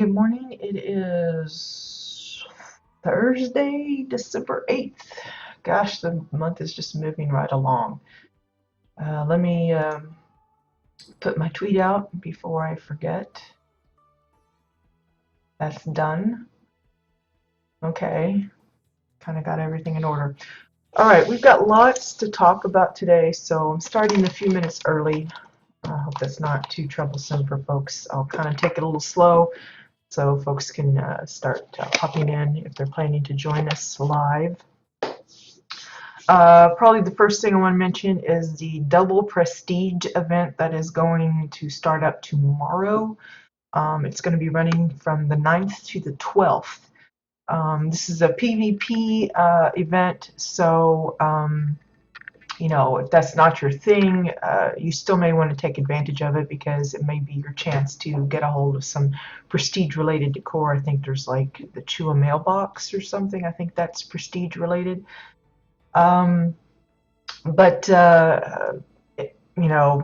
Good morning. It is Thursday, December 8th. Gosh, the month is just moving right along. Let me put my tweet out before I forget. That's done. Okay, kind of got everything in order. All right, we've got lots to talk about today, so I'm starting a few minutes early. I hope that's not too troublesome for folks. I'll kind of take it a little slow so folks can start popping in if they're planning to join us live. Probably the first thing I want to mention is the Double Prestige event that is going to start up tomorrow. It's going to be running from the 9th to the 12th. This is a PvP event, so if that's not your thing, you still may want to take advantage of it because it may be your chance to get a hold of some prestige-related decor. I think there's like the Chew a mailbox or something. I think that's prestige-related. Um, but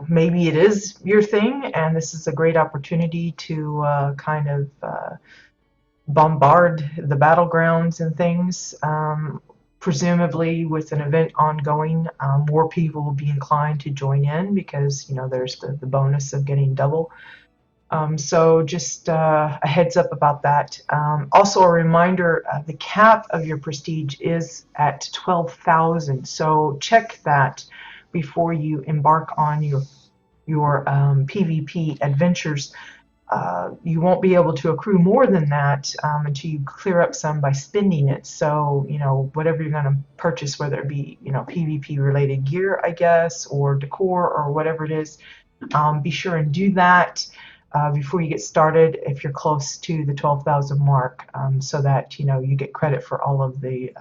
maybe it is your thing, and this is a great opportunity to kind of bombard the battlegrounds and things. Presumably, with an event ongoing, more people will be inclined to join in because there's the bonus of getting double. So just a heads up about that. Also a reminder, the cap of your prestige is at 12,000. So check that before you embark on your PvP adventures. You won't be able to accrue more than that until you clear up some by spending it. So, whatever you're going to purchase, whether it be, PvP related gear, I guess, or decor or whatever it is, be sure and do that before you get started if you're close to the 12,000 mark, so that you get credit for all of the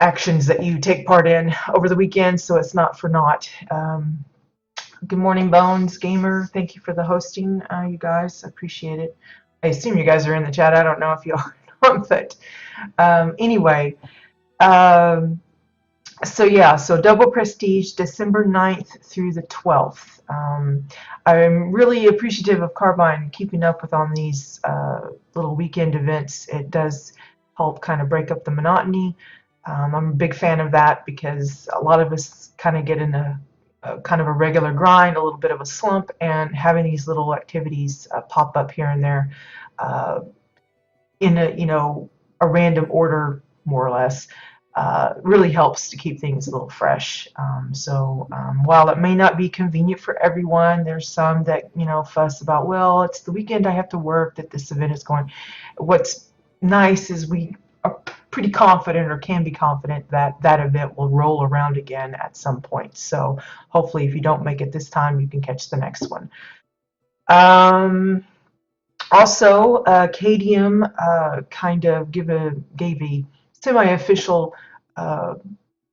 actions that you take part in over the weekend, so it's not for naught. Good morning, Bones Gamer. Thank you for the hosting, you guys. I appreciate it. I assume you guys are in the chat. I don't know if you are, but anyway. So Double Prestige, December 9th through the 12th. I'm really appreciative of Carbine keeping up with on these little weekend events. It does help kind of break up the monotony. I'm a big fan of that because a lot of us kind of get in a kind of a regular grind, a little bit of a slump, and having these little activities pop up here and there in a random order, more or less, really helps to keep things a little fresh. So while it may not be convenient for everyone, there's some that fuss about, well, it's the weekend, I have to work, that this event is going. What's nice is we are pretty confident, or can be confident, that that event will roll around again at some point. So hopefully if you don't make it this time, you can catch the next one. Also, Cadium kind of gave a semi-official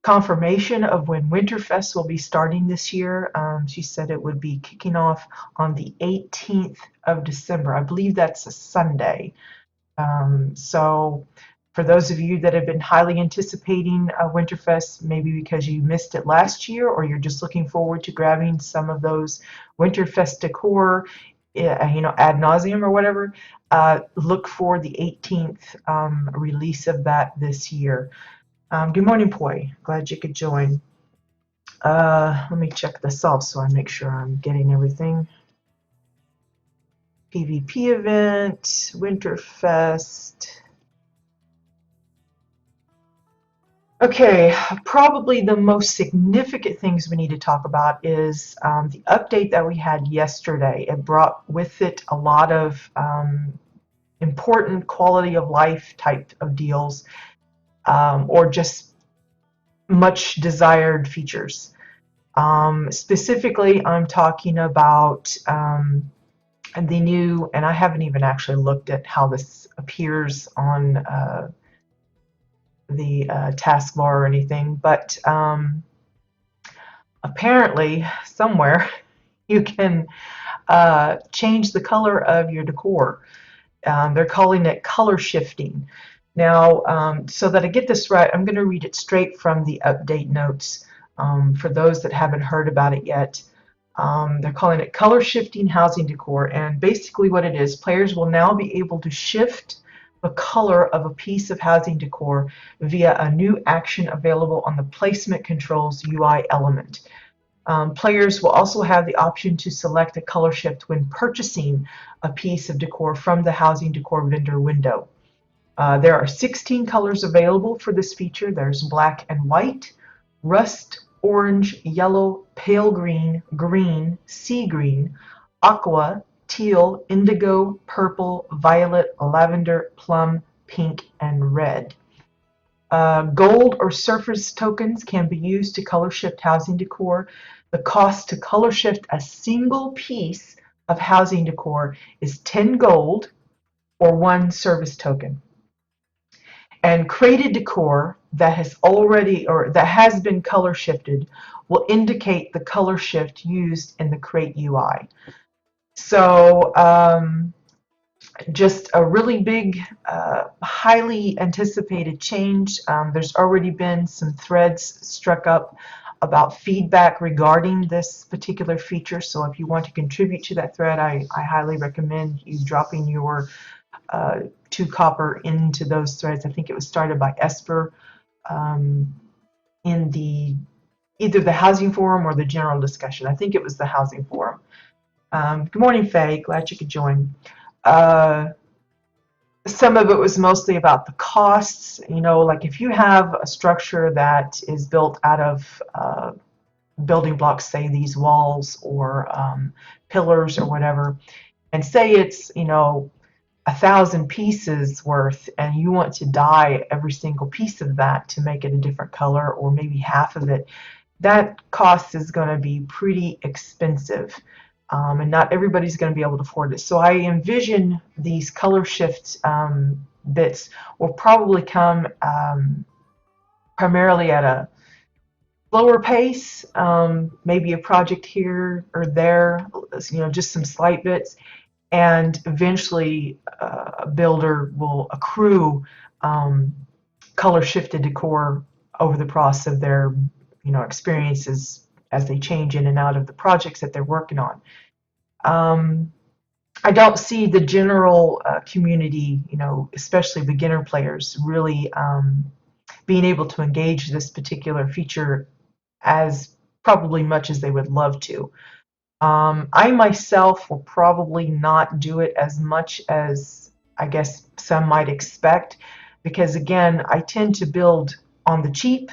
confirmation of when Winterfest will be starting this year. She said it would be kicking off on the 18th of December. I believe that's a Sunday. So for those of you that have been highly anticipating Winterfest, maybe because you missed it last year, or you're just looking forward to grabbing some of those Winterfest decor, ad nauseum or whatever, look for the 18th release of that this year. Good morning, Poi. Glad you could join. Let me check this off so I make sure I'm getting everything. PvP event, Winterfest. Okay, probably the most significant things we need to talk about is the update that we had yesterday. It brought with it a lot of important quality of life type of deals, or just much desired features. Specifically, I'm talking about the new, and I haven't even actually looked at how this appears on the taskbar or anything, but apparently somewhere you can change the color of your decor. They're calling it color shifting. Now, so that I get this right, I'm going to read it straight from the update notes for those that haven't heard about it yet. They're calling it color shifting housing decor, and basically what it is, players will now be able to shift the color of a piece of housing decor via a new action available on the placement controls UI element. Players will also have the option to select a color shift when purchasing a piece of decor from the housing decor vendor window. There are 16 colors available for this feature. There's black and white, rust, orange, yellow, pale green, green, sea green, aqua, teal, indigo, purple, violet, lavender, plum, pink, and red. Gold or surface tokens can be used to color shift housing decor. The cost to color shift a single piece of housing decor is 10 gold or 1 service token. And created decor that has already or that has been color shifted will indicate the color shift used in the Create UI. So just a really big, highly anticipated change. There's already been some threads struck up about feedback regarding this particular feature. So if you want to contribute to that thread, I highly recommend you dropping your 2 copper into those threads. I think it was started by Esper in either the housing forum or the general discussion. I think it was the housing forum. Good morning, Faye. Glad you could join. Some of it was mostly about the costs. You know, like if you have a structure that is built out of building blocks, say these walls or pillars or whatever, and say it's, you know, 1,000 pieces worth, and you want to dye every single piece of that to make it a different color, or maybe half of it, that cost is going to be pretty expensive. And not everybody's going to be able to afford it. So I envision these color shift bits will probably come primarily at a slower pace, maybe a project here or there, you know, just some slight bits, and eventually a builder will accrue color shifted decor over the process of their, you know, experiences as they change in and out of the projects that they're working on. I don't see the general community, you know, especially beginner players, really being able to engage this particular feature as probably much as they would love to. I myself will probably not do it as much as I guess some might expect, because again, I tend to build on the cheap.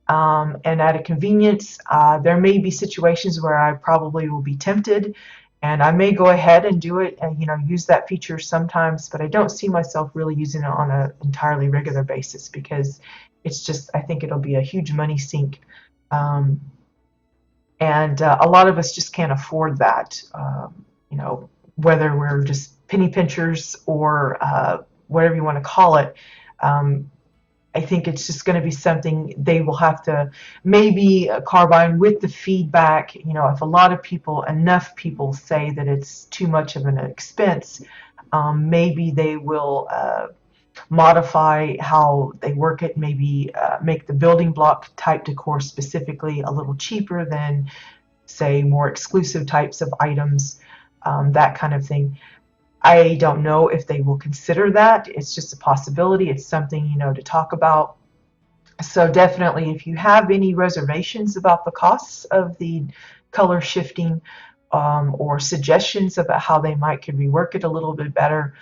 And at a convenience, there may be situations where I probably will be tempted, and I may go ahead and do it and, you know, use that feature sometimes, but I don't see myself really using it on an entirely regular basis, because it's just, I think it'll be a huge money sink. And a lot of us just can't afford that, you know, whether we're just penny pinchers or whatever you want to call it. I think it's just going to be something they will have to maybe carbine with the feedback. You know, if a lot of people, enough people say that it's too much of an expense, maybe they will modify how they work it, maybe make the building block type decor specifically a little cheaper than, say, more exclusive types of items, that kind of thing. I don't know if they will consider that. It's just a possibility. It's something, you know, to talk about. So definitely, if you have any reservations about the costs of the color shifting, or suggestions about how they could rework it a little bit better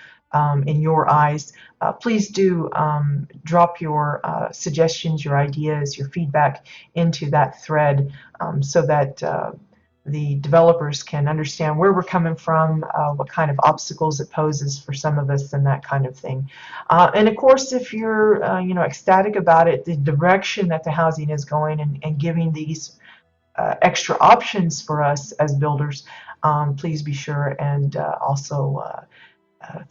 in your eyes, please do drop your suggestions, your ideas, your feedback into that thread, so that the developers can understand where we're coming from, what kind of obstacles it poses for some of us, and that kind of thing. And of course, if you're you know, ecstatic about it, the direction that the housing is going, and giving these extra options for us as builders, please be sure and also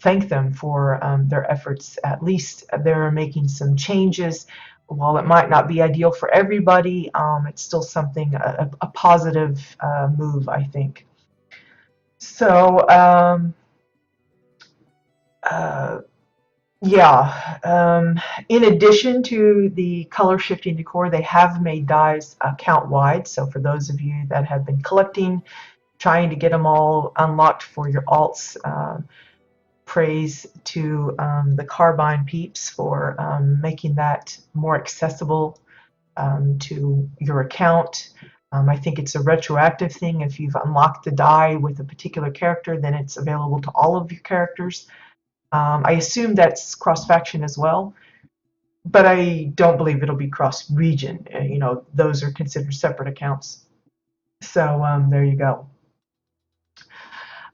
thank them for their efforts. At least they're making some changes. While it might not be ideal for everybody, it's still something, a positive move, I think. So Yeah, in addition to the color shifting decor, they have made dies count wide. So for those of you that have been collecting, trying to get them all unlocked for your alts, praise to the Carbine peeps for making that more accessible to your account. I think it's a retroactive thing. If you've unlocked the die with a particular character, then it's available to all of your characters. I assume that's cross-faction as well, but I don't believe it'll be cross-region. You know, those are considered separate accounts. So there you go.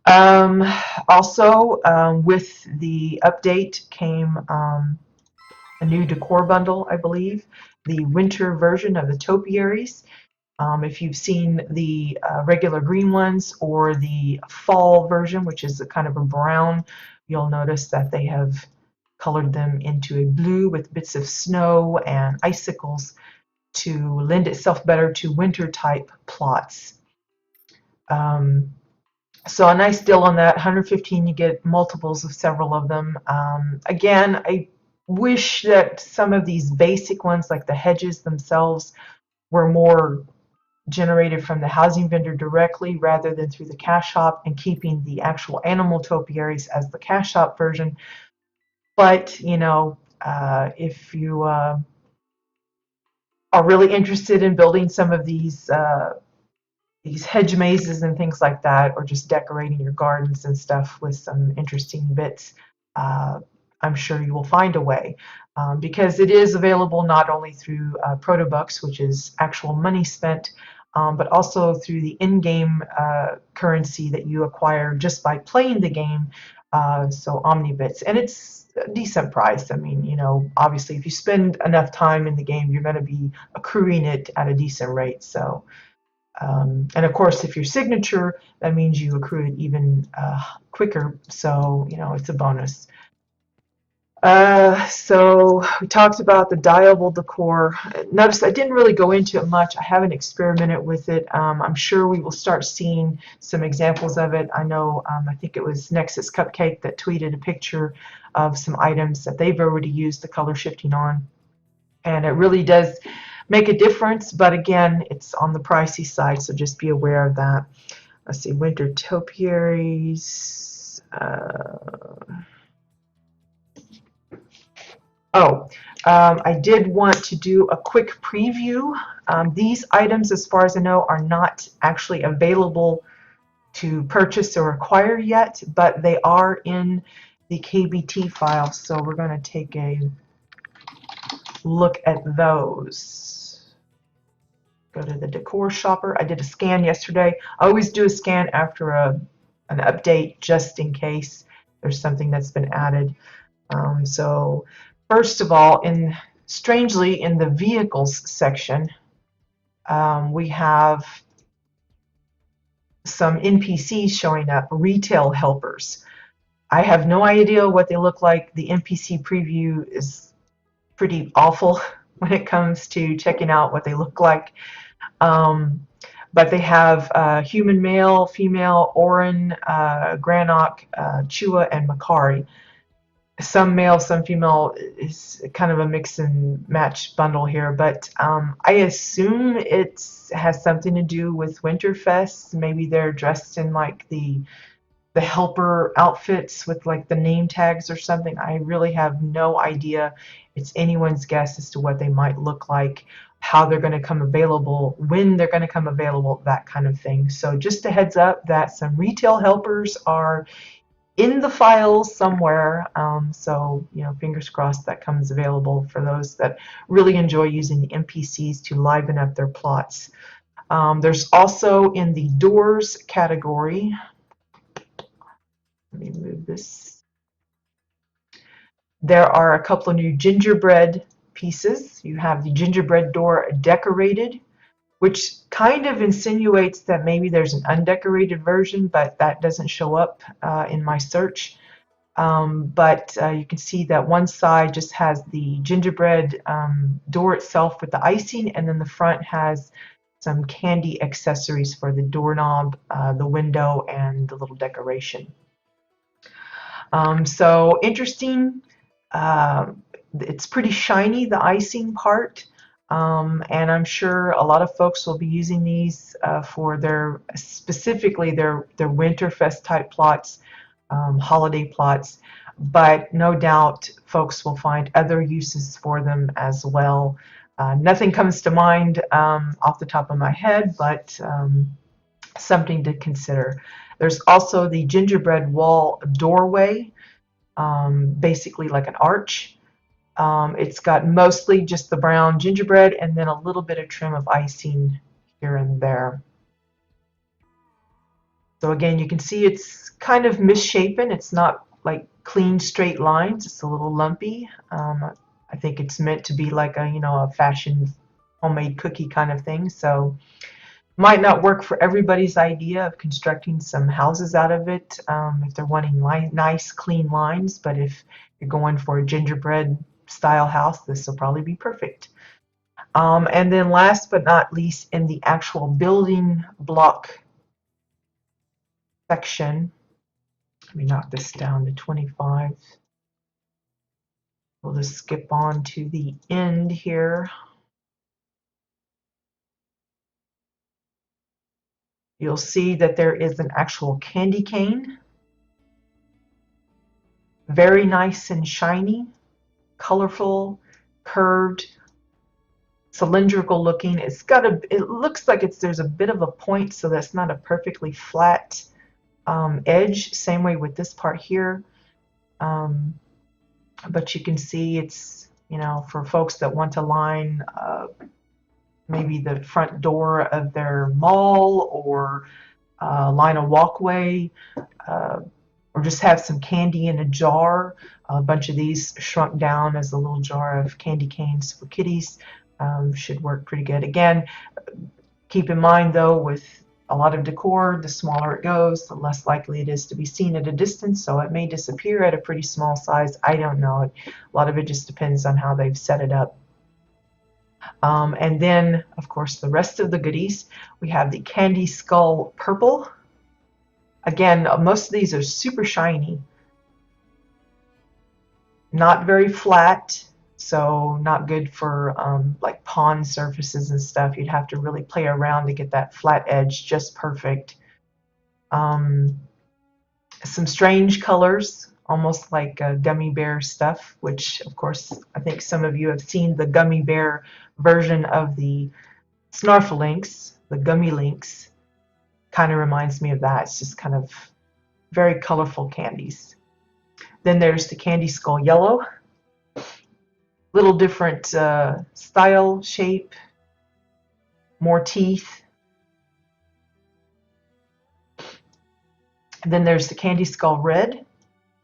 Um, Also, with the update came a new decor bundle, I believe, the winter version of the topiaries. If you've seen the regular green ones or the fall version, which is a kind of a brown, you'll notice that they have colored them into a blue with bits of snow and icicles to lend itself better to winter type plots. Um, so a nice deal on that. 115, you get multiples of several of them. Again, I wish that some of these basic ones, like the hedges themselves, were more generated from the housing vendor directly rather than through the cash shop, and keeping the actual animal topiaries as the cash shop version. But you know, if you are really interested in building some of these hedge mazes and things like that, or just decorating your gardens and stuff with some interesting bits, uh, I'm sure you will find a way, because it is available not only through Protobucks, which is actual money spent, but also through the in-game currency that you acquire just by playing the game, so Omnibits. And it's a decent price. I mean, you know, obviously if you spend enough time in the game, you're going to be accruing it at a decent rate. So and of course, if your signature, that means you accrue it even quicker. So, you know, it's a bonus. So we talked about the dyeable decor. Notice I didn't really go into it much. I haven't experimented with it. I'm sure we will start seeing some examples of it. I know, I think it was Nexus Cupcake that tweeted a picture of some items that they've already used the color shifting on. And it really does make a difference, but again, it's on the pricey side, so just be aware of that. Let's see, winter topiaries. I did want to do a quick preview. These items, as far as I know, are not actually available to purchase or acquire yet, but they are in the KBT file, so we're going to take a look at those. Go to the Decor shopper. I did a scan yesterday. I always do a scan after an update just in case there's something that's been added. So first of all, strangely in the vehicles section, we have some NPCs showing up, retail helpers. I have no idea what they look like. The NPC preview is pretty awful when it comes to checking out what they look like. But they have human male, female, Orin, Granok, Chua, and Makari. Some male, some female is kind of a mix and match bundle here, but I assume it has something to do with Winterfest. Maybe they're dressed in like the helper outfits with like the name tags or something. I really have no idea. It's anyone's guess as to what they might look like, how they're going to come available, when they're going to come available, that kind of thing. So just a heads up that some retail helpers are in the files somewhere. So, you know, fingers crossed that comes available for those that really enjoy using the NPCs to liven up their plots. There's also in the doors category, let me move this. There are a couple of new gingerbread pieces. You have the gingerbread door decorated, which kind of insinuates that maybe there's an undecorated version, but that doesn't show up in my search. But you can see that one side just has the gingerbread door itself with the icing, and then the front has some candy accessories for the doorknob, the window, and the little decoration. So interesting. It's pretty shiny, the icing part, and I'm sure a lot of folks will be using these for their, specifically their Winterfest type plots, holiday plots, but no doubt folks will find other uses for them as well. Nothing comes to mind off the top of my head, but something to consider. There's also the gingerbread wall doorway, basically like an arch. It's got mostly just the brown gingerbread and then a little bit of trim of icing here and there. So again, you can see it's kind of misshapen. It's not like clean straight lines. It's a little lumpy. I think it's meant to be like a, a fashion homemade cookie kind of thing. So might not work for everybody's idea of constructing some houses out of it if they're wanting nice clean lines, but if you're going for a gingerbread style house, this will probably be perfect. And then last but not least, in the actual building block section, let me knock this down to 25. We'll just skip on to the end here. You'll see that there is an actual candy cane. Very nice and shiny, colorful, curved, cylindrical looking. It looks like there's a bit of a point, so that's not a perfectly flat edge. Same way with this part here. But you can see it's, for folks that want to line maybe the front door of their mall, or line a walkway, or just have some candy in a jar. A bunch of these shrunk down as a little jar of candy canes for kitties should work pretty good. Again, keep in mind though, with a lot of decor, the smaller it goes, the less likely it is to be seen at a distance, so it may disappear at a pretty small size. I don't know. A lot of it just depends on how they've set it up. And then, of course, the rest of the goodies. We have the Candy Skull Purple. Again, most of these are super shiny. Not very flat, so not good for like pond surfaces and stuff. You'd have to really play around to get that flat edge just perfect. Some strange colors, almost like gummy bear stuff, which of course I think some of you have seen the gummy bear version of the Snarflinks, the gummy links. Kind of reminds me of that. It's just kind of very colorful candies. Then there's the Candy Skull Yellow. Little different style, shape, more teeth. And then there's the Candy Skull Red.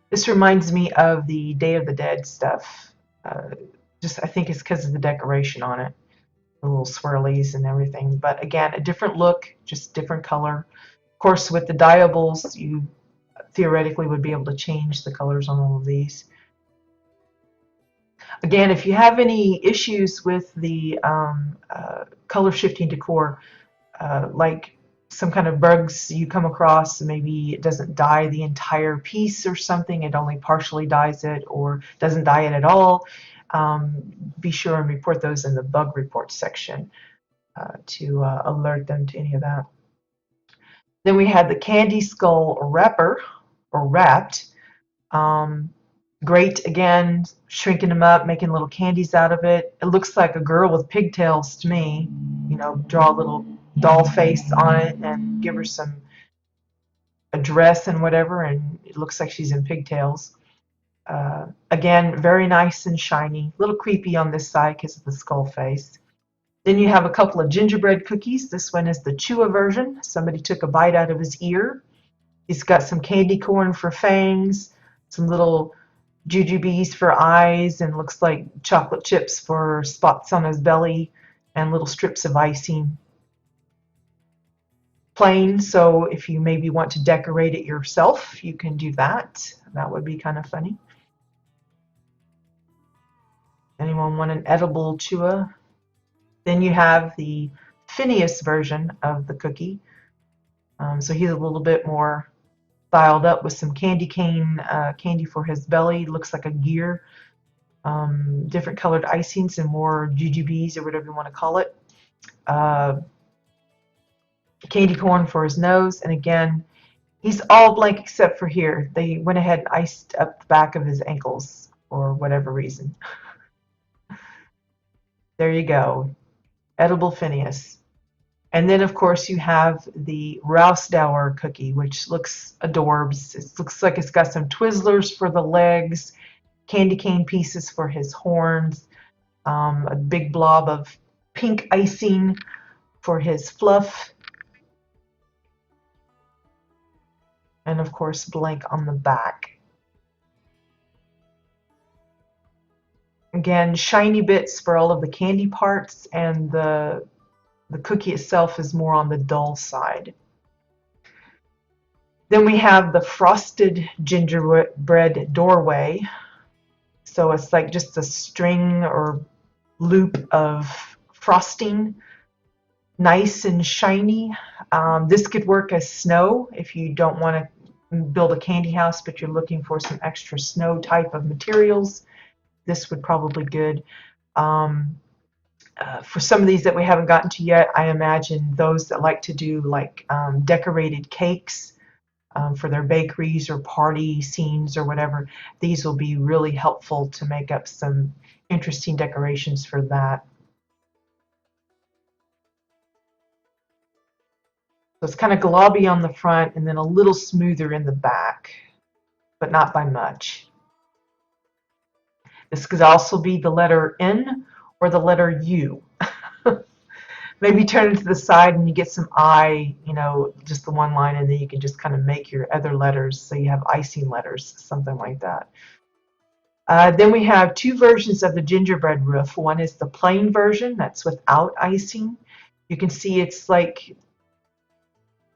This reminds me of the Day of the Dead stuff. I think it's because of the decoration on it. The little swirlies and everything. But again, a different look, just different color. Of course, with the dyeables, you theoretically would be able to change the colors on all of these. Again, if you have any issues with the color shifting decor, like some kind of bugs you come across, maybe it doesn't dye the entire piece or something, it only partially dyes it or doesn't dye it at all, be sure and report those in the bug report section to alert them to any of that. Then we had the Candy Skull Wrapper, or Wrapped. Great, again, shrinking them up, making little candies out of it. It looks like a girl with pigtails to me. Draw a little doll face on it and give her a dress and whatever, and it looks like she's in pigtails. Again, very nice and shiny. A little creepy on this side because of the skull face. Then you have a couple of gingerbread cookies. This one is the Chewa version. Somebody took a bite out of his ear. He's got some candy corn for fangs, some little jujubes for eyes, and looks like chocolate chips for spots on his belly, and little strips of icing. Plain, so if you maybe want to decorate it yourself, you can do that. That would be kind of funny. Anyone want an edible Chewa? Then you have the Phineas version of the cookie. So he's a little bit more styled up with some candy cane candy for his belly. Looks like a gear. different colored icings and more jujubes or whatever you want to call it. Uh, Candy corn for his nose, and again, he's all blank except for here. They went ahead and iced up the back of his ankles for whatever reason. There you go, edible Phineas. And then, of course, you have the WildStar cookie, which looks adorbs. It looks like it's got some Twizzlers for the legs, candy cane pieces for his horns, a big blob of pink icing for his fluff, and of course, blank on the back. Again, shiny bits for all of the candy parts, and the cookie itself is more on the dull side. Then we have the frosted gingerbread doorway. So it's like just a string or loop of frosting, nice and shiny. This could work as snow if you don't want to build a candy house, but you're looking for some extra snow type of materials. This would probably be good. For some of these that we haven't gotten to yet, I imagine those that like to do like decorated cakes for their bakeries or party scenes or whatever, these will be really helpful to make up some interesting decorations for that. So it's kind of globby on the front and then a little smoother in the back, but not by much. This could also be the letter N or the letter U. Maybe turn it to the side and you get some I, just the one line, and then you can just kind of make your other letters so you have icing letters, something like that. Then we have two versions of the gingerbread roof. One is the plain version that's without icing. You can see it's like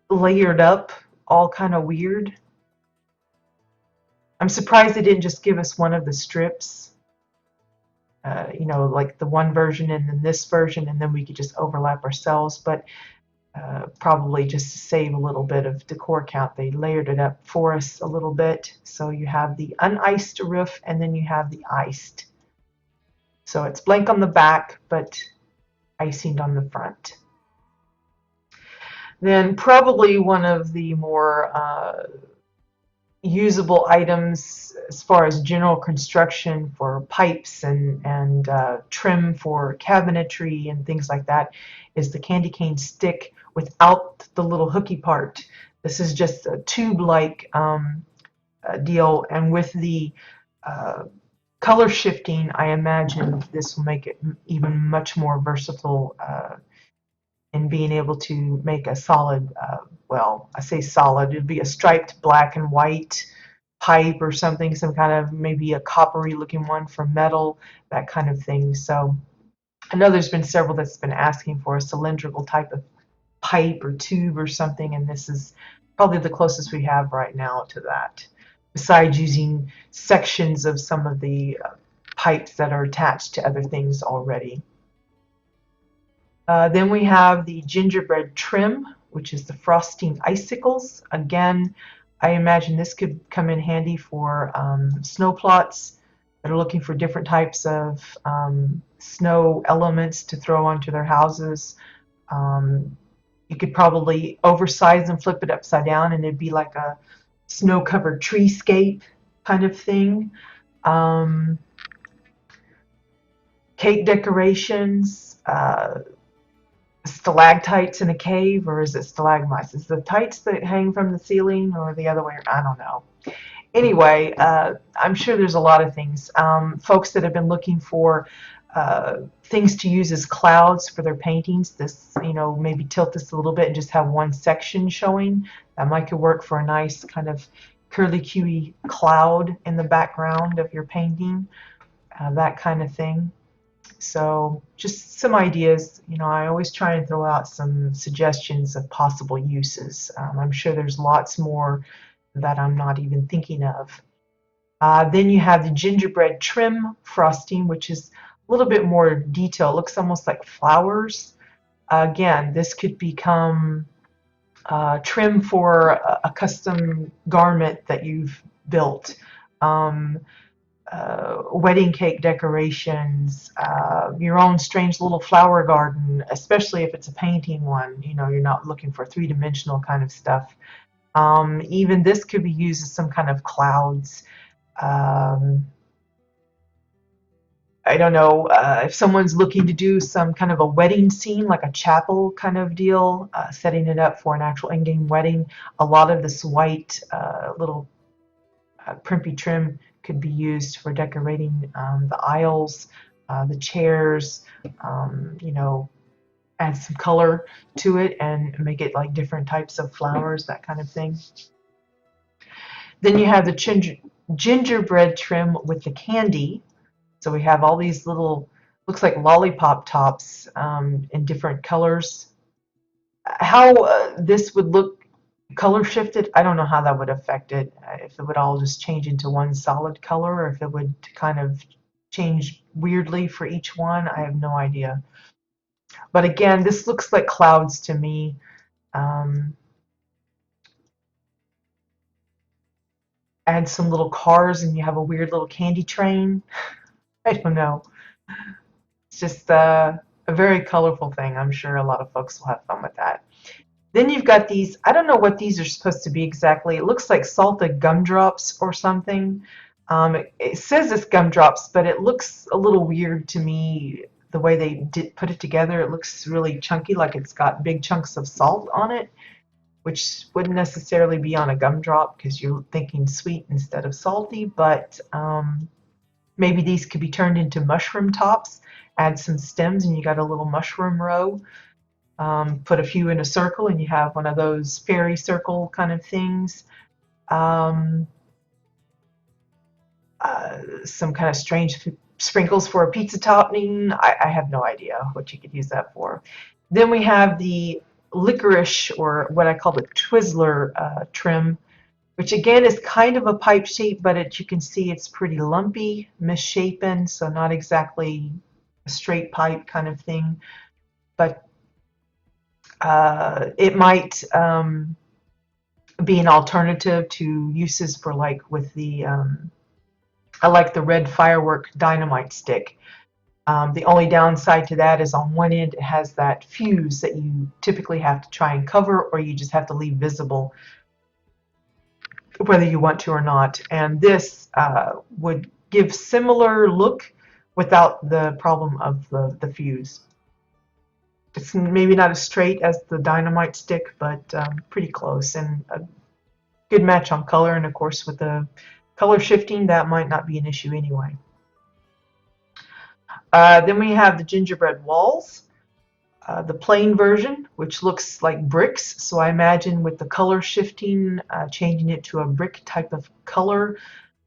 layered up, all kind of weird. I'm surprised they didn't just give us one of the strips. Like the one version and then this version, and then we could just overlap ourselves, but probably just to save a little bit of decor count, they layered it up for us a little bit. So you have the uniced roof and then you have the iced. So it's blank on the back, but icing on the front. Then probably one of the more usable items as far as general construction for pipes and trim for cabinetry and things like that is the candy cane stick without the little hooky part. This is just a tube-like deal, and with the color shifting, I imagine this will make it even much more versatile in being able to make a solid, well, I say solid, it'd be a striped black and white pipe or something, some kind of maybe a coppery looking one for metal, that kind of thing. So I know there's been several that's been asking for a cylindrical type of pipe or tube or something, and this is probably the closest we have right now to that, besides using sections of some of the pipes that are attached to other things already. Then we have the gingerbread trim, which is the frosting icicles. Again, I imagine this could come in handy for snow plots that are looking for different types of snow elements to throw onto their houses. You could probably oversize and flip it upside down, and it'd be like a snow-covered treescape kind of thing. Cake decorations. Stalactites in a cave, or is it stalagmites? Is the tights that hang from the ceiling, or the other way? I don't know. Anyway, I'm sure there's a lot of things. Folks that have been looking for things to use as clouds for their paintings, this, maybe tilt this a little bit and just have one section showing. That might could work for a nice kind of curly-cuey cloud in the background of your painting, that kind of thing. So just some ideas. I always try and throw out some suggestions of possible uses. I'm sure there's lots more that I'm not even thinking of. Then you have the gingerbread trim frosting, which is a little bit more detail. It looks almost like flowers. Again, this could become trim for a custom garment that you've built. wedding cake decorations, your own strange little flower garden, especially if it's a painting one. You know, you're not looking for three-dimensional kind of stuff. Even this could be used as some kind of clouds. Um, I don't know if someone's looking to do some kind of a wedding scene, like a chapel kind of deal, setting it up for an actual in-game wedding. A lot of this white little primpy trim could be used for decorating the aisles, the chairs, you know, add some color to it and make it like different types of flowers, that kind of thing. Then you have the gingerbread trim with the candy. So we have all these little, looks like lollipop tops in different colors. How this would look color shifted, I don't know how that would affect it. If it would all just change into one solid color, or if it would kind of change weirdly for each one, I have no idea. But again, this looks like clouds to me. Um, Add some little cars and you have a weird little candy train. I don't know. It's just a very colorful thing. I'm sure a lot of folks will have fun with that. Then you've got these, I don't know what these are supposed to be exactly. It looks like salted gumdrops or something. It says it's gumdrops, but it looks a little weird to me the way they did put it together. It looks really chunky, like it's got big chunks of salt on it, which wouldn't necessarily be on a gumdrop because you're thinking sweet instead of salty, but maybe these could be turned into mushroom tops. Add some stems and you got a little mushroom row. Put a few in a circle and you have one of those fairy circle kind of things. Some kind of strange sprinkles for a pizza topping. I have no idea what you could use that for. Then we have the licorice, or what I call the Twizzler trim, which again is kind of a pipe shape, but you can see it's pretty lumpy, misshapen, so not exactly a straight pipe kind of thing. But it might be an alternative to uses for, like with the I like the red firework dynamite stick. The only downside to that is on one end it has that fuse that you typically have to try and cover, or you just have to leave visible whether you want to or not. And this would give similar look without the problem of the fuse. It's maybe not as straight as the dynamite stick, but pretty close, and a good match on color. And of course, with the color shifting, that might not be an issue anyway. Then we have the gingerbread walls, the plain version, which looks like bricks. So I imagine with the color shifting, changing it to a brick type of color,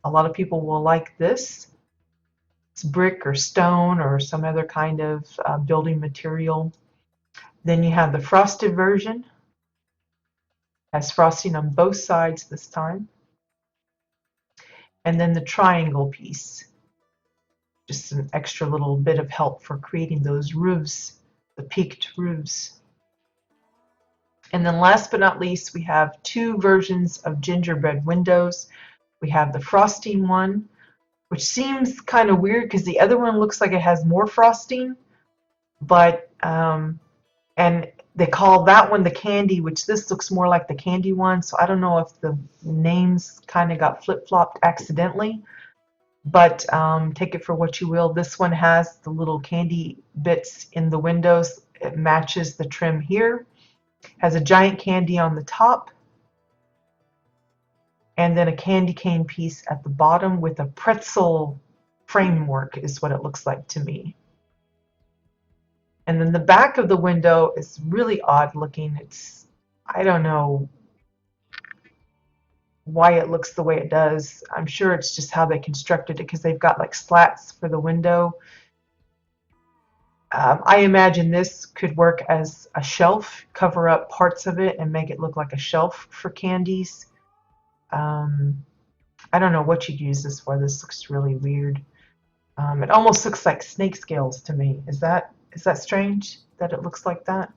a lot of people will like this. It's brick or stone or some other kind of building material. Then you have the frosted version. Has frosting on both sides this time. And then the triangle piece. Just an extra little bit of help for creating those roofs, the peaked roofs. And then last but not least, we have two versions of gingerbread windows. We have the frosting one, which seems kind of weird because the other one looks like it has more frosting, but and they call that one the candy, which this looks more like the candy one. So I don't know if the names kind of got flip-flopped accidentally, but take it for what you will. This one has the little candy bits in the windows. It matches the trim here. Has a giant candy on the top, and then a candy cane piece at the bottom with a pretzel framework is what it looks like to me. And then the back of the window is really odd looking. It's, I don't know why it looks the way it does. I'm sure it's just how they constructed it, because they've got like slats for the window. I imagine this could work as a shelf, cover up parts of it and make it look like a shelf for candies. I don't know what you'd use this for. This looks really weird. It almost looks like snake scales to me. Is that strange that it looks like that?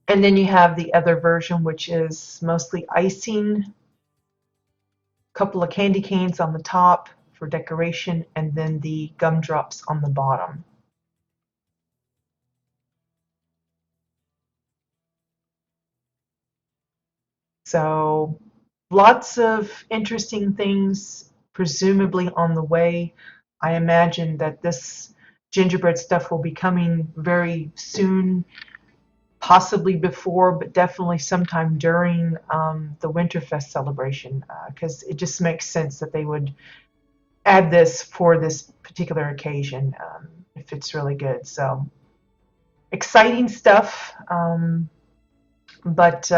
And then you have the other version, which is mostly icing couple of candy canes on the top for decoration, and then the gumdrops on the bottom. So lots of interesting things presumably on the way. I imagine that this gingerbread stuff will be coming very soon, possibly before, but definitely sometime during the Winterfest celebration, because it just makes sense that they would add this for this particular occasion if it's really good. So exciting stuff, but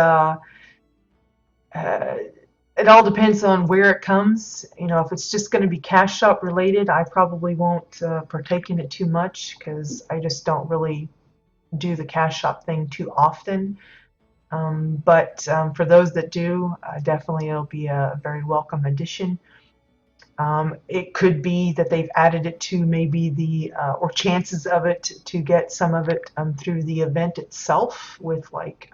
it all depends on where it comes. You know, if it's just going to be cash shop related, I probably won't partake in it too much because I just don't really do the cash shop thing too often. But for those that do, definitely it'll be a very welcome addition. It could be that they've added it to maybe the, or chances of it to get some of it through the event itself with like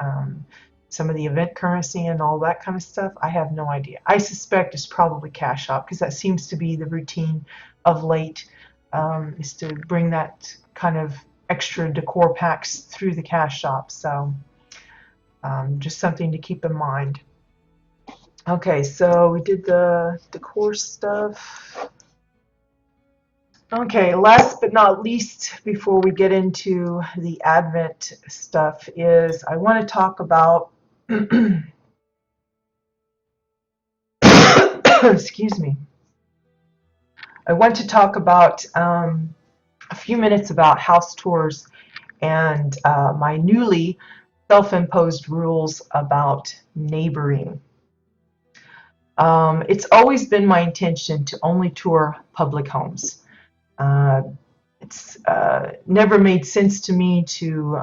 some of the event currency and all that kind of stuff. I have no idea. I suspect it's probably cash shop because that seems to be the routine of late, is to bring that kind of extra decor packs through the cash shop. So just something to keep in mind. Okay, so we did the decor stuff. Okay, last but not least, before we get into the Advent stuff, is I want to talk about excuse me. I want to talk about a few minutes about house tours and my newly self-imposed rules about neighboring. It's always been my intention to only tour public homes. It's never made sense to me to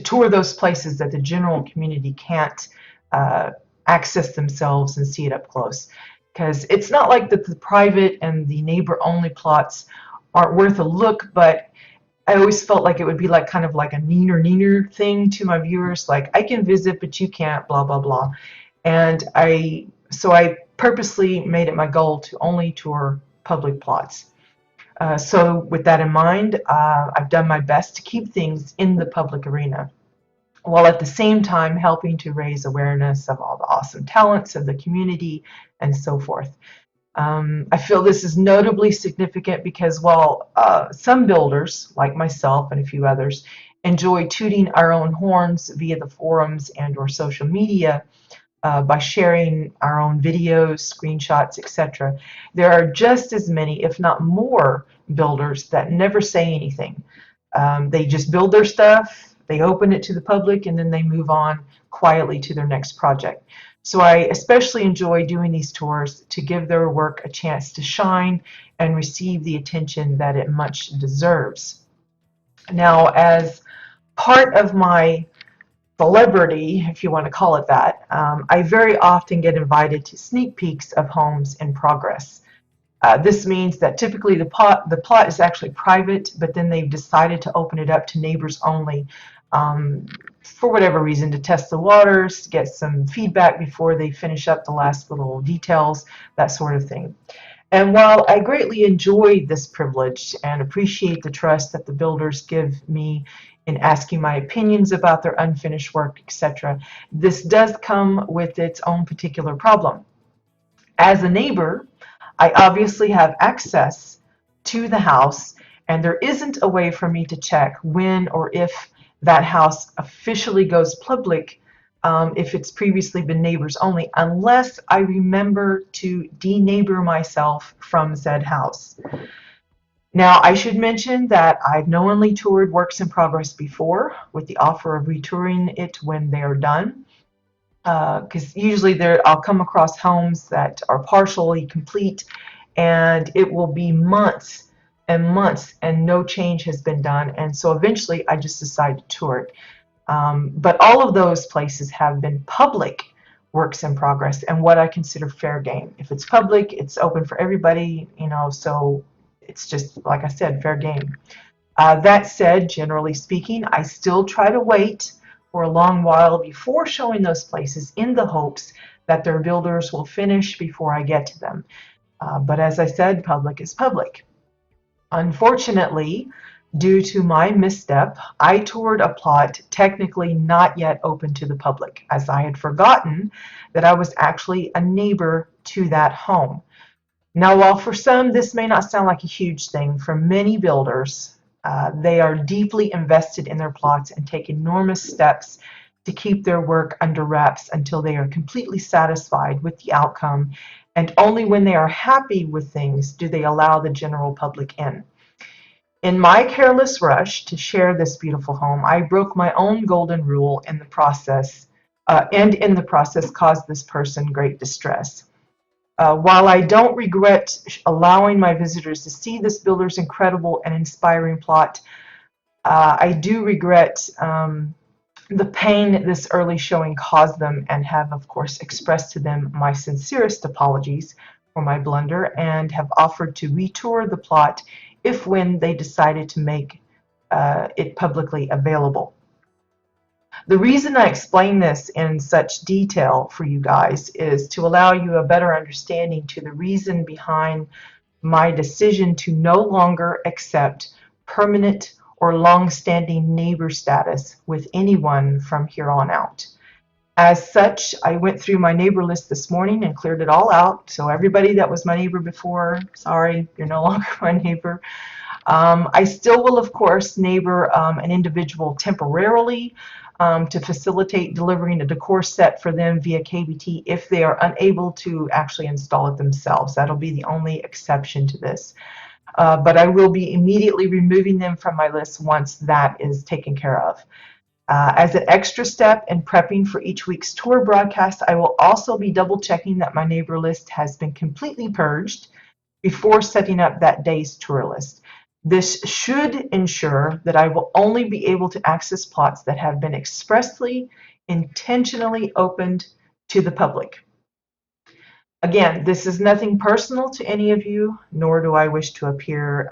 tour those places that the general community can't access themselves and see it up close. Because it's not like that the private and the neighbor-only plots aren't worth a look, but I always felt like it would be like kind of like a neener thing to my viewers, like I can visit but you can't, blah blah blah. And so I purposely made it my goal to only tour public plots. So with that in mind, I've done my best to keep things in the public arena, while at the same time helping to raise awareness of all the awesome talents of the community and so forth. I feel this is notably significant because while some builders, like myself and a few others, enjoy tooting our own horns via the forums and or social media by sharing our own videos, screenshots, etc., there are just as many, if not more, builders that never say anything. They just build their stuff, they open it to the public, and then they move on quietly to their next project. So I especially enjoy doing these tours to give their work a chance to shine and receive the attention that it much deserves. Now, as part of my celebrity, if you want to call it that, I very often get invited to sneak peeks of homes in progress. This means that typically the plot is actually private, but then they've decided to open it up to neighbors only, for whatever reason, to test the waters, get some feedback before they finish up the last little details, that sort of thing. And while I greatly enjoy this privilege and appreciate the trust that the builders give me in asking my opinions about their unfinished work, etc., this does come with its own particular problem. As a neighbor, I obviously have access to the house, and there isn't a way for me to check when or if that house officially goes public, if it's previously been neighbors only, unless I remember to de-neighbor myself from said house. Now, I should mention that I've knowingly toured works in progress before with the offer of retouring it when they are done. Because usually I'll come across homes that are partially complete, and it will be months and months and no change has been done, and so eventually I just decide to tour it. But all of those places have been public works in progress and what I consider fair game. If it's public, it's open for everybody, you know, so it's just, like I said, fair game. That said, generally speaking, I still try to wait for a long while before showing those places in the hopes that their builders will finish before I get to them. But as I said, public is public. Unfortunately, due to my misstep, I toured a plot technically not yet open to the public, as I had forgotten that I was actually a neighbor to that home. Now, while for some this may not sound like a huge thing, for many builders, they are deeply invested in their plots and take enormous steps to keep their work under wraps until they are completely satisfied with the outcome. And only when they are happy with things do they allow the general public in. In my careless rush to share this beautiful home, I broke my own golden rule in the process, and in the process caused this person great distress. While I don't regret allowing my visitors to see this builder's incredible and inspiring plot, I do regret the pain this early showing caused them, and have, of course, expressed to them my sincerest apologies for my blunder, and have offered to retour the plot if when they decided to make it publicly available. The reason I explain this in such detail for you guys is to allow you a better understanding to the reason behind my decision to no longer accept permanent or long-standing neighbor status with anyone from here on out. As such, I went through my neighbor list this morning and cleared it all out. So everybody that was my neighbor before, sorry, you're no longer my neighbor. I still will, of course, neighbor an individual temporarily to facilitate delivering a decor set for them via KBT if they are unable to actually install it themselves. That'll be the only exception to this. But I will be immediately removing them from my list once that is taken care of. As an extra step in prepping for each week's tour broadcast, I will also be double checking that my neighbor list has been completely purged before setting up that day's tour list. This should ensure that I will only be able to access plots that have been expressly, intentionally opened to the public. Again, this is nothing personal to any of you, nor do I wish to appear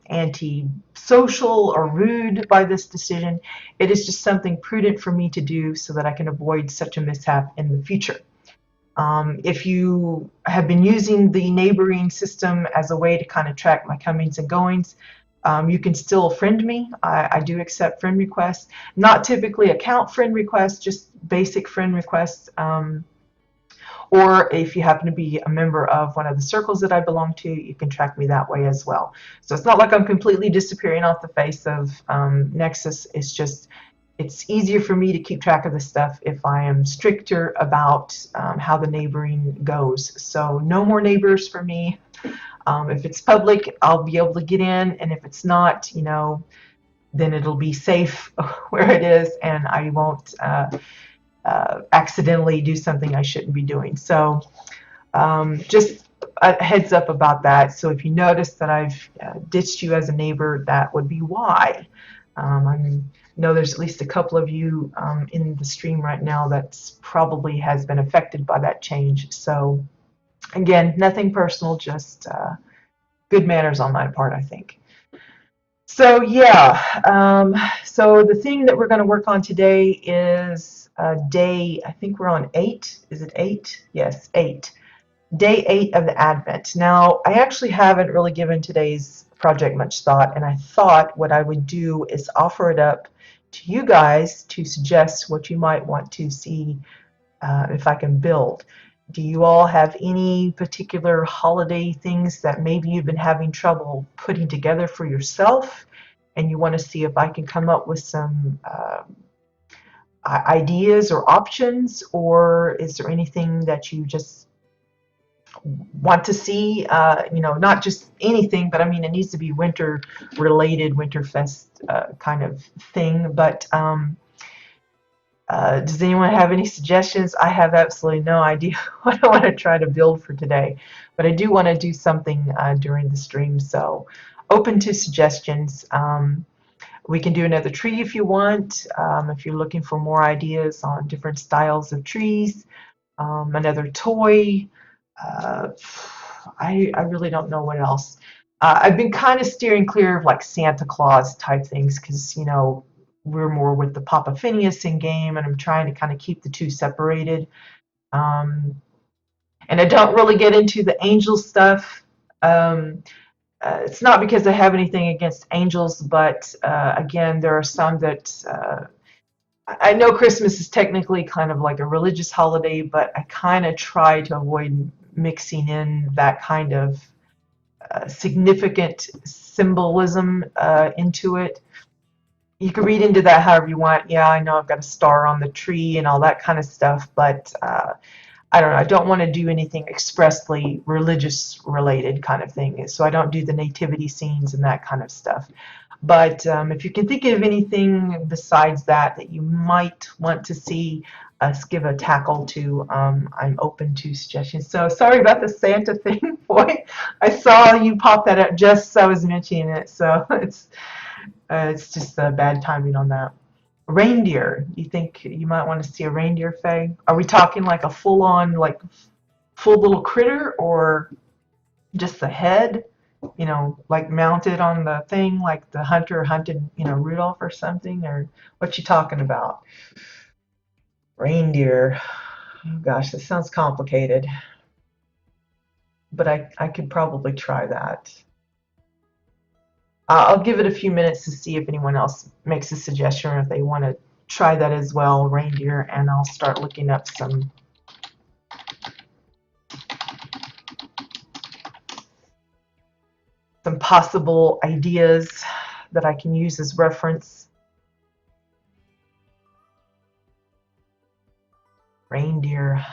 anti-social or rude by this decision. It is just something prudent for me to do so that I can avoid such a mishap in the future. If you have been using the neighboring system as a way to kind of track my comings and goings, you can still friend me. I do accept friend requests, not typically account friend requests, just basic friend requests. Or if you happen to be a member of one of the circles that I belong to, you can track me that way as well. So it's not like I'm completely disappearing off the face of Nexus. It's just, it's easier for me to keep track of this stuff if I am stricter about how the neighboring goes. So no more neighbors for me. If it's public, I'll be able to get in, and if it's not, you know, then it'll be safe where it is, and I won't accidentally do something I shouldn't be doing. So just a heads up about that. So if you notice that I've ditched you as a neighbor, that would be why. I know there's at least a couple of you in the stream right now that's probably has been affected by that change. So again, nothing personal, just good manners on my part, I think. So yeah, so the thing that we're going to work on today is day, I think we're on 8. Is it 8? Yes, 8. Day 8 of the Advent. Now, I actually haven't really given today's project much thought, and I thought what I would do is offer it up to you guys to suggest what you might want to see if I can build. Do you all have any particular holiday things that maybe you've been having trouble putting together for yourself, and you want to see if I can come up with some ideas or options? Or is there anything that you just want to see? You know, not just anything, but I mean, it needs to be winter related, Winterfest kind of thing. But does anyone have any suggestions? I have absolutely no idea what I want to try to build for today, but I do want to do something during the stream, so open to suggestions. We can do another tree if you want, if you're looking for more ideas on different styles of trees. Another toy. I really don't know what else. I've been kind of steering clear of like Santa Claus type things because, you know, we're more with the Papa Phineas in game, and I'm trying to kind of keep the two separated. And I don't really get into the angel stuff. Um, it's not because I have anything against angels, but again, there are some that I know Christmas is technically kind of like a religious holiday, but I kind of try to avoid mixing in that kind of significant symbolism into it. You can read into that however you want. Yeah, I know I've got a star on the tree and all that kind of stuff, but I don't know. I don't want to do anything expressly religious related kind of thing. So I don't do the nativity scenes and that kind of stuff. But if you can think of anything besides that that you might want to see us give a tackle to, I'm open to suggestions. So sorry about the Santa thing, boy. I saw you pop that up just as I was mentioning it. So it's just bad timing on that. Reindeer. You think you might want to see a reindeer, Faye? Are we talking like a full-on, like full little critter, or just the head? You know, like mounted on the thing, like the hunter hunted, you know, Rudolph or something, or what you talking about? Reindeer. Oh gosh, this sounds complicated, but I could probably try that. I'll give it a few minutes to see if anyone else makes a suggestion or if they want to try that as well, reindeer, and I'll start looking up some possible ideas that I can use as reference. Reindeer.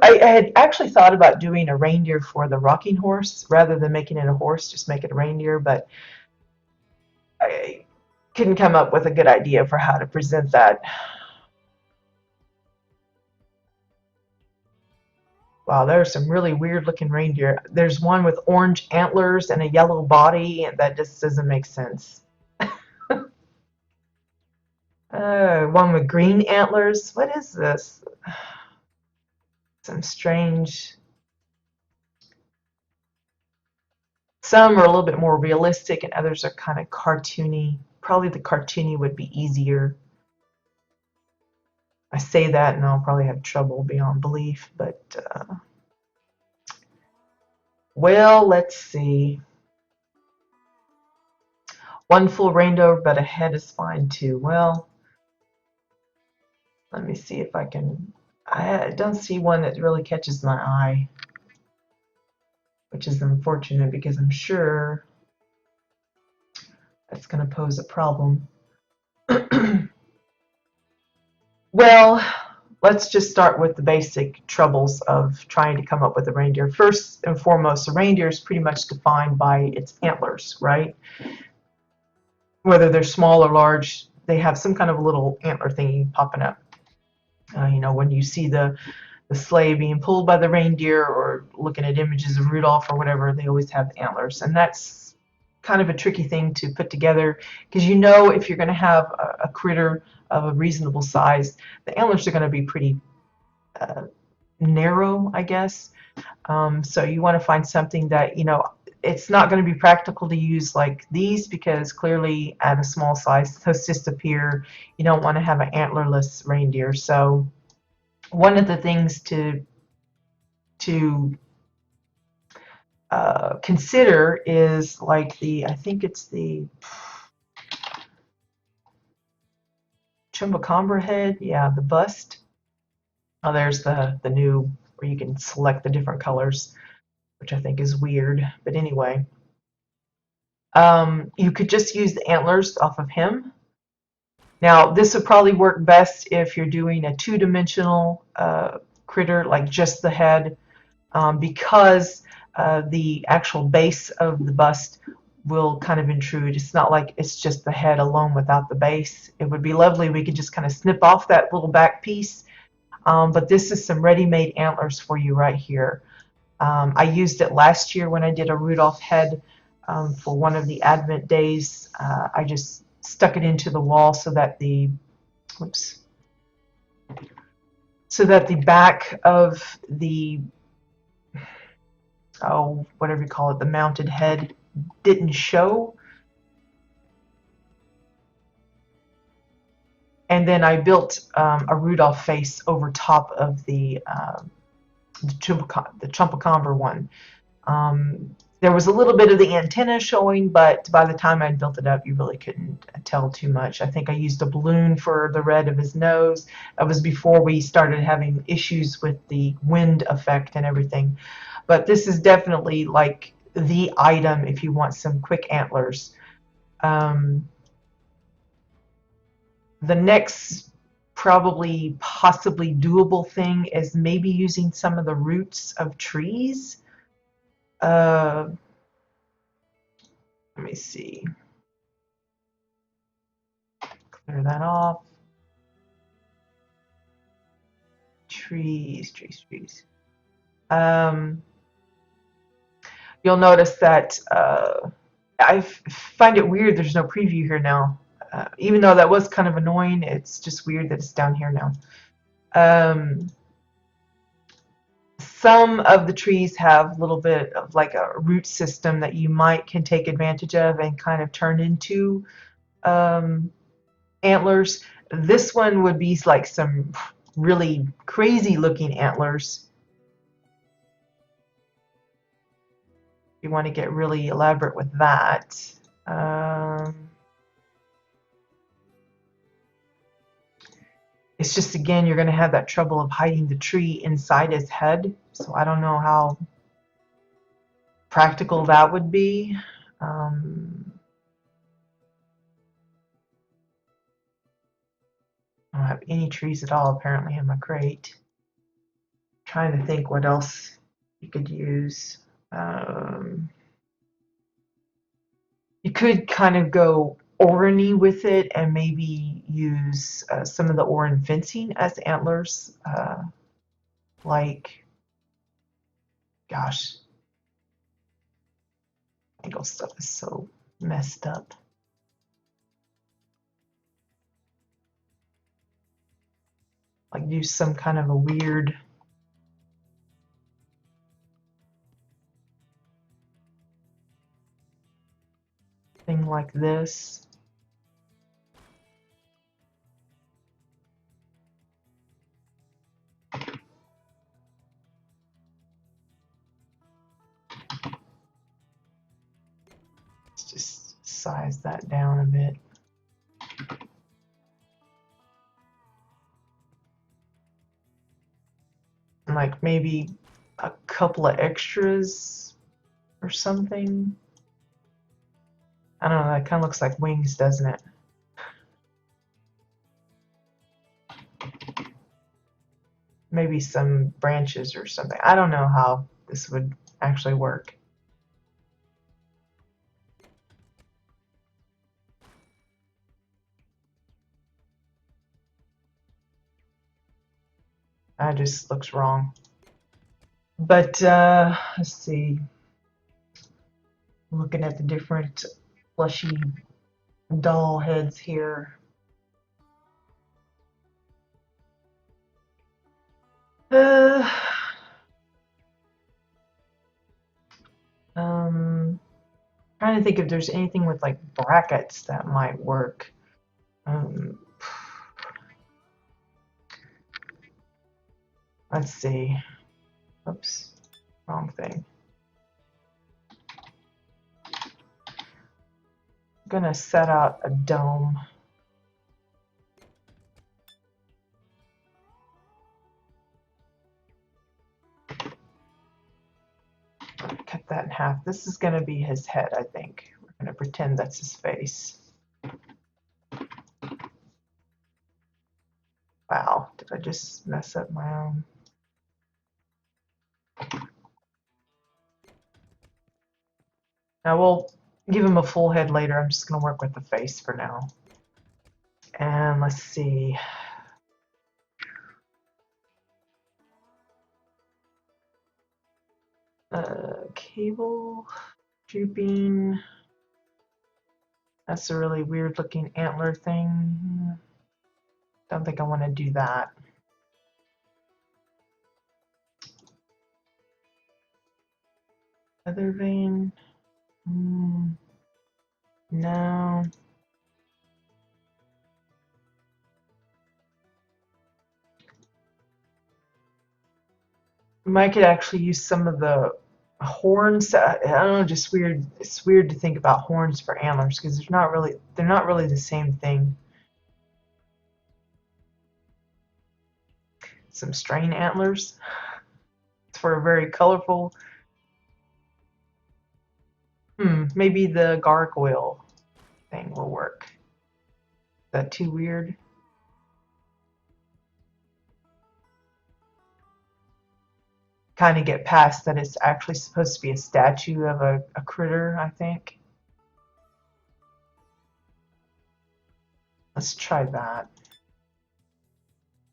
I had actually thought about doing a reindeer for the rocking horse rather than making it a horse, just make it a reindeer, but I couldn't come up with a good idea for how to present that. Wow, there are some really weird looking reindeer. There's one with orange antlers and a yellow body, and that just doesn't make sense. One with green antlers. What is this? Some strange. Some are a little bit more realistic, and others are kind of cartoony. Probably the cartoony would be easier. I say that, and I'll probably have trouble beyond belief, but well, let's see. One full reindeer, but a head is fine too. Well, let me see if I can. I don't see one that really catches my eye, which is unfortunate because I'm sure that's going to pose a problem. Well, let's just start with the basic troubles of trying to come up with a reindeer. First and foremost, a reindeer is pretty much defined by its antlers, right? Whether they're small or large, they have some kind of a little antler thingy popping up. You know, when you see the sleigh being pulled by the reindeer or looking at images of Rudolph or whatever, they always have antlers. And that's kind of a tricky thing to put together because you know if you're going to have a critter of a reasonable size, the antlers are going to be pretty narrow, I guess. So you want to find something that, you know, it's not going to be practical to use like these because clearly at a small size those just appear. You don't want to have an antlerless reindeer. So one of the things to consider is like I think it's the Chumbacambra head, yeah, the bust. Oh, there's the new where you can select the different colors, which I think is weird, but anyway. You could just use the antlers off of him. Now, this would probably work best if you're doing a two-dimensional critter, like just the head, because the actual base of the bust will kind of intrude. It's not like it's just the head alone without the base. It would be lovely. We could just kind of snip off that little back piece. But this is some ready-made antlers for you right here. I used it last year when I did a Rudolph head for one of the Advent days. I just stuck it into the wall so that the back of the whatever you call it, the mounted head didn't show. And then I built a Rudolph face over top of the Chumpacabra one. There was a little bit of the antenna showing, but by the time I built it up, you really couldn't tell too much. I think I used a balloon for the red of his nose. That was before we started having issues with the wind effect and everything. But this is definitely like the item if you want some quick antlers. The next probably possibly doable thing is maybe using some of the roots of trees. Let me see. Clear that off. Trees, trees, trees. You'll notice that I find it weird there's no preview here now. Even though that was kind of annoying, it's just weird that it's down here now. Some of the trees have a little bit of like a root system that you can take advantage of and kind of turn into antlers. This one would be like some really crazy looking antlers. You want to get really elaborate with that. It's just, again, you're going to have that trouble of hiding the tree inside his head. So I don't know how practical that would be. I don't have any trees at all apparently in my crate. Trying to think what else you could use. You could kind of go orange with it and maybe use some of the orange fencing as antlers. Like, gosh, angle stuff is so messed up. Like use some kind of a weird thing like this. Let's just size that down a bit. And like maybe a couple of extras or something. I don't know, that kind of looks like wings, doesn't it? Maybe some branches or something. I don't know how this would actually work. That just looks wrong. But let's see. Looking at the different fleshy doll heads here. Trying to think if there's anything with like brackets that might work. Let's see. Oops, wrong thing. I'm gonna set out a dome. Cut that in half. This is gonna be his head, I think. We're gonna pretend that's his face. Wow, did I just mess up my own? Now we'll give him a full head later. I'm just gonna work with the face for now. And let's see. Cable, drooping. That's a really weird looking antler thing. Don't think I want to do that. Feather vein. No. We might could actually use some of the horns. I don't know, just weird. It's weird to think about horns for antlers because they're not really the same thing. Some strain antlers for a very colorful. Maybe the gargoyle thing will work. Is that too weird? Kind of get past that it's actually supposed to be a statue of a critter, I think. Let's try that.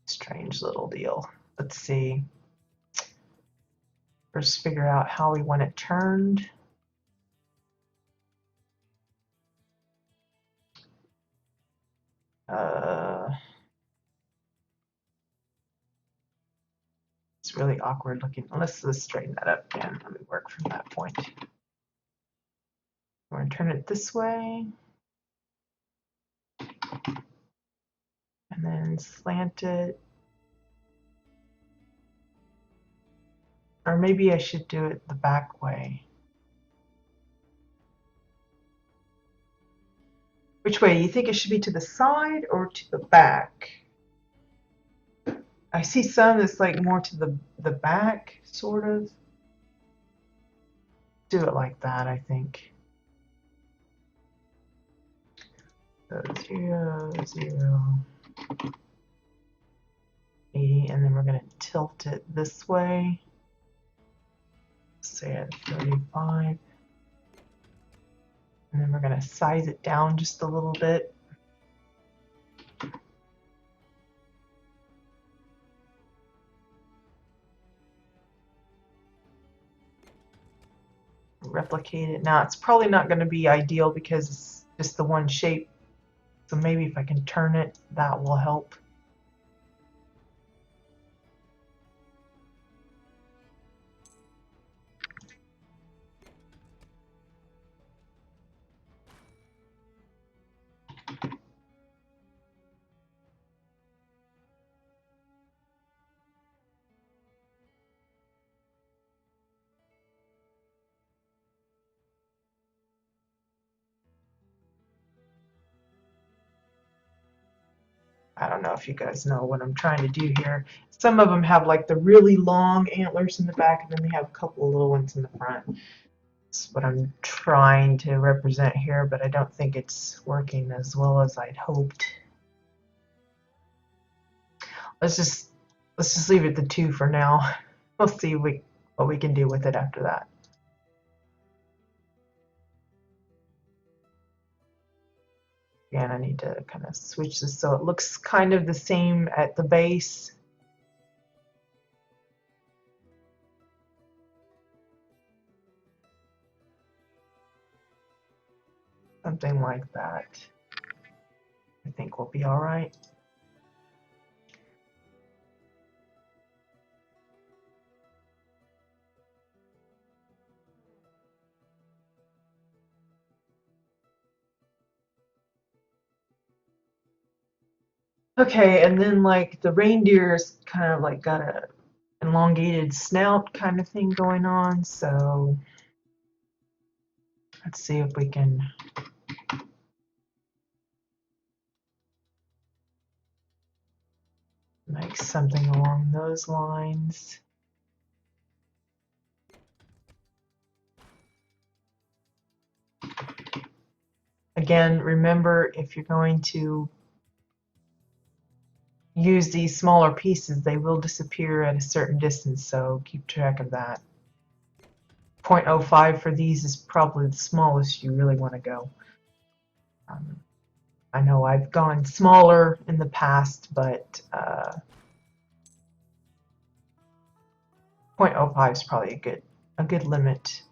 Strange little deal. Let's see. First figure out how we want it turned. It's really awkward looking. Let's straighten that up again. Let me work from that point. We're going to turn it this way. And then slant it. Or maybe I should do it the back way. Which way? You think it should be to the side or to the back? I see some that's like more to the back, sort of. Do it like that, I think. So 0, 0, 80, and then we're going to tilt it this way. Say at 35. And then we're going to size it down just a little bit. Replicate it. Now it's probably not going to be ideal because it's just the one shape. So maybe if I can turn it, that will help. I don't know if you guys know what I'm trying to do here. Some of them have like the really long antlers in the back, and then they have a couple of little ones in the front. That's what I'm trying to represent here, but I don't think it's working as well as I'd hoped. Let's just leave it the 2 for now. We'll see what we can do with it after that. Again, I need to kind of switch this so it looks kind of the same at the base. Something like that. I think we'll be all right. Okay, and then like the reindeer's kind of like got a elongated snout kind of thing going on, so let's see if we can make something along those lines. Again, remember, if you're going to use these smaller pieces, they will disappear at a certain distance, so keep track of that. 0.05 for these is probably the smallest you really want to go. I know I've gone smaller in the past, but 0.05 is probably a good limit.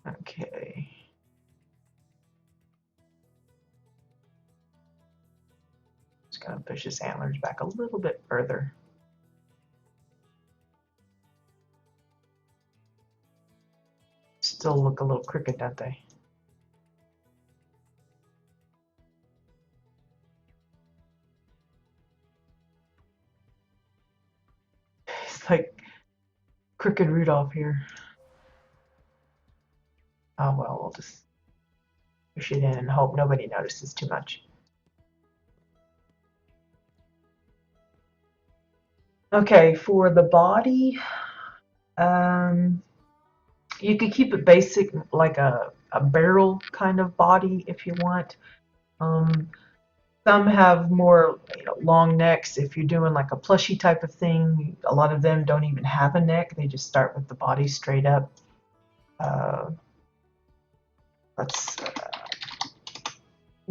Okay. Just gonna push his antlers back a little bit further. Still look a little crooked, don't they? Looks like Crooked Rudolph here. Oh well, we'll just push it in and hope nobody notices too much. Okay, for the body, you could keep it basic, like a barrel kind of body if you want. Some have more, long necks. If you're doing like a plushy type of thing, a lot of them don't even have a neck. They just start with the body straight up. Let's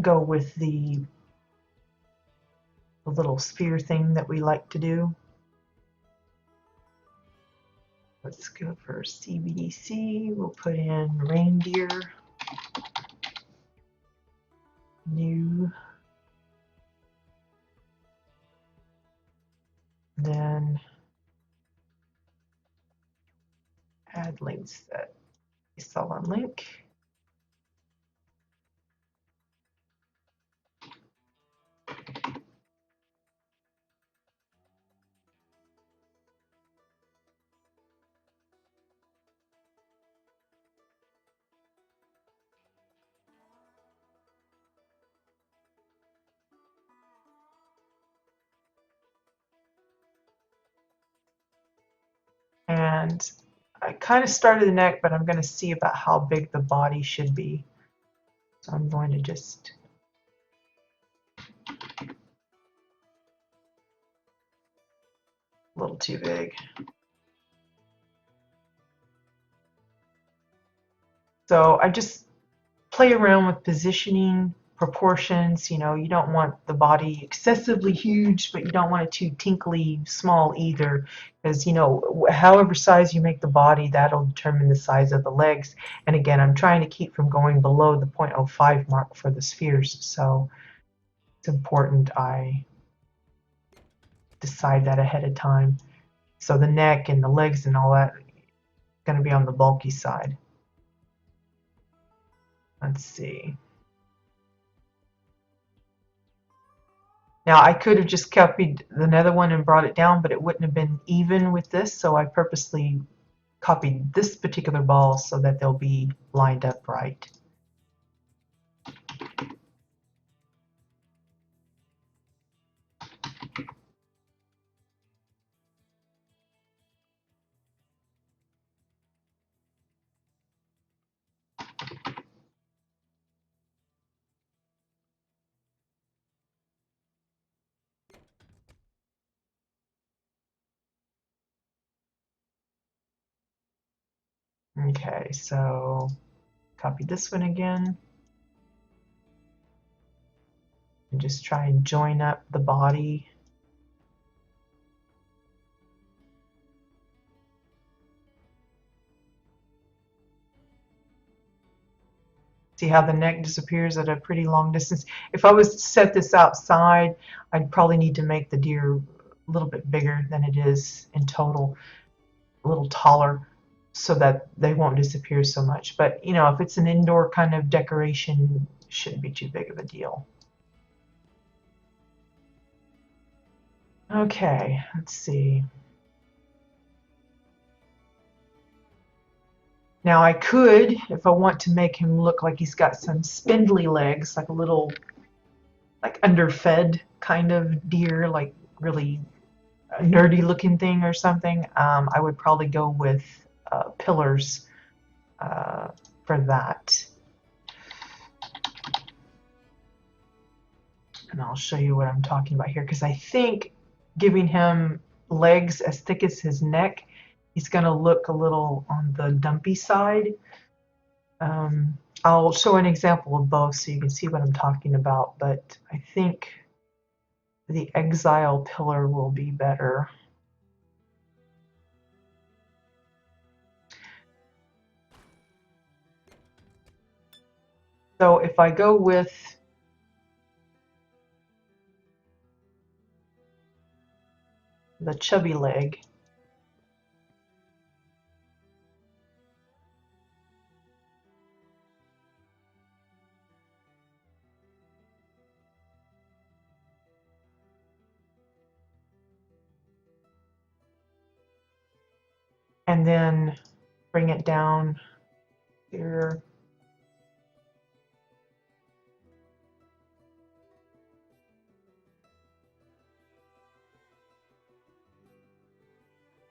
go with the little sphere thing that we like to do. Let's go for CBDC. We'll put in reindeer. New. Then add links that we saw on link. And I kind of started the neck, but I'm going to see about how big the body should be. So I'm going to just a little too big. So I just play around with positioning, proportions. You don't want the body excessively huge, but you don't want it too tinkly small either, because however size you make the body, that'll determine the size of the legs. And again, I'm trying to keep from going below the 0.05 mark for the spheres, so it's important I decide that ahead of time. So the neck and the legs and all that going to be on the bulky side. Let's see. Now I could have just copied the nether one and brought it down, but it wouldn't have been even with this, so I purposely copied this particular ball so that they'll be lined up right. Okay, so copy this one again. And just try and join up the body. See how the neck disappears at a pretty long distance. If I was to set this outside, I'd probably need to make the deer a little bit bigger than it is in total, a little taller, so that they won't disappear so much. But if it's an indoor kind of decoration, it shouldn't be too big of a deal. Okay, let's see. Now I could, if I want to make him look like he's got some spindly legs, like a little, like underfed kind of deer, like really a nerdy looking thing or something, I would probably go with pillars for that. And I'll show you what I'm talking about here, because I think giving him legs as thick as his neck, he's going to look a little on the dumpy side. I'll show an example of both so you can see what I'm talking about, but I think the exile pillar will be better. So if I go with the chubby leg, and then bring it down here